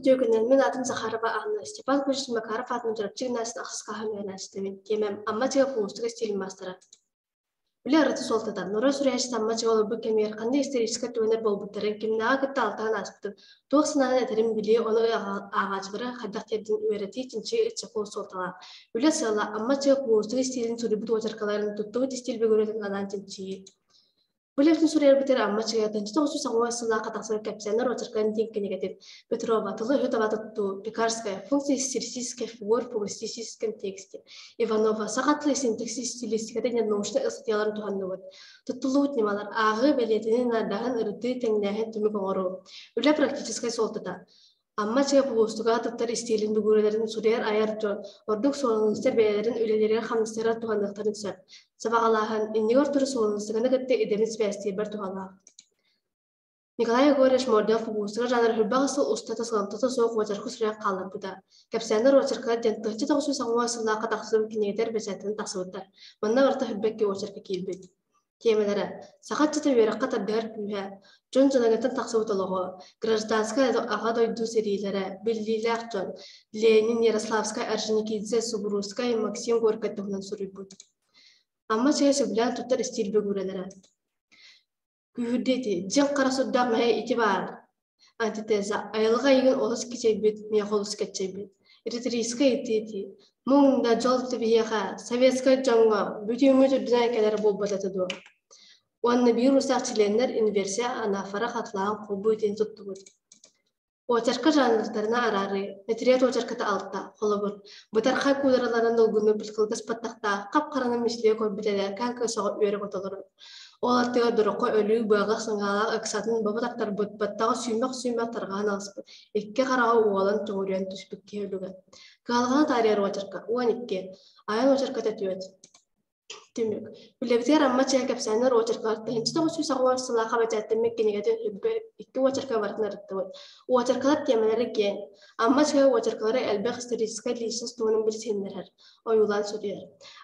Төгінен мен атын Захарова Анна Степан Кузьевич Макаров атын жарапчыгнасын ақсысқа хамиянастымен кемем аммачыға пулустыға стилін бастыра. Біле араты солтадан, нұра сүрәші саммачыға олыбы кемер, қанды истерическа төнер болбыттарын кемнаға кітті алтаған аспытын. Тоқ сынағын әтерім біле оны ағачбыры қаддақтердің өреті тінчі үтсі қол солтала. Біле сыла аммачыға пулустыға стилін сүрібіт очаркаларын тұттығы стил бөгөретін адан тінчі. Бүлектің сүрер бітер аммачыға тінчі тоғысу саңуа сыла қатақсыр кәпсәнір очаркаларын теңкенегетіп. Петрова, тылы хютаватытту, Пекарская, функция стилистическая фигур в публицистическом тексте. Иванова, сақатлы синтаксис стилистикада не научный эстетияларын туханнывыд. Туттулуут немалар, ағы бәлетінің ардағын ырыты тәңнәхен түмік оңыру. Үлі практическай солтыда. Аммачыға пулустуға тұттар стилин бүгүрелерін сүрер аяр жон, ордук соңыңыздар бәлерін үлелерер хамныстарар туханнықтарын сөп. Сабағалағын, иннегор тұры соңыңыздығыны кітті едерін спәстей бір тухалақ. Николай Егорович Мордов пулустуға жанр хүрбағысы ұстата сылымтыты соқ очарқы сүрек қалыр бұда. Кәпсәнір очарқылар дентіғчы тағысу саңуа сылақа тақсылым кенегетер бәсәтінің тақсыбыттар. Мұнна барта хүрбәкке очарқы келбет. Темелері, сақатчыты вераққа тардығар күйе, жон жанагеттен тақсыбытылығы, гражданская аға дойду серийлері, Беллилер жон, Ленин, Ярославская, Орджоникидзе, Сугуруская, Максим Горькаттығынан сүрі бұд. Амма чайсы білән тұттар стиль бөгірелері. Күйірдеті, жен қарасырдақ мәе ити бар. Антитеза, айылға еген олыс кечейбет, меғолыс кечейбет. Риторийска ити. Мұңда жол тібіеға, советская жоңға, бүті үміт үрдіне кәлері бол бататыды. Уанны бір ұсақ чиленлер инверсия анафара қатылаған қолбу етен тұтты бұд. Очарқа жанлықтарына арары, нетерет очарқата алтта, қолы бұд. Бұтарқа кудараларын долгыны білқылғыз паттақта, қап қараны мисле кой бітелер кәнкі соғы өрі қоталыр. Олаттыға дұрыққа өлі бұяға сыңғалақ әксатын бабатақтар бұд, баттағы сүймақ тарған алыспы. Екке қараға уалан тұғырен түспікке өлігі. Қалғаны тарияр очарқа, уан екке, аян очарқа тәтует. Тümük. Bilebiter amma çay kapsanlar oçarkalar tahinçta uçu sağlar sılaqa bacattemek kenegeten hübbe iki oçarka vartına rıttı. Oçarkalar temeleri gen. Amma çay oçarkaları elbaq isteriska lisans tuğunun bir senler. Oyulan sürüyor.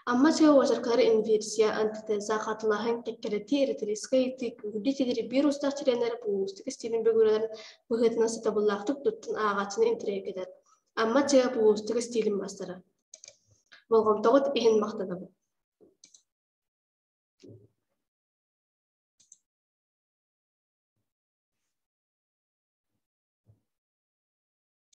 Amma çay oçarkaları inversiya antiteza qatılahan kekkereti eritriska itik üditileri bir usta çilenler bu ustik stilin bögürelerin bıhıtına satabullaqtık tuttun ağaçını intrek eder. Amma çay bu ustik stilin bastara. Bolğamtağıt ehin maqtadabu.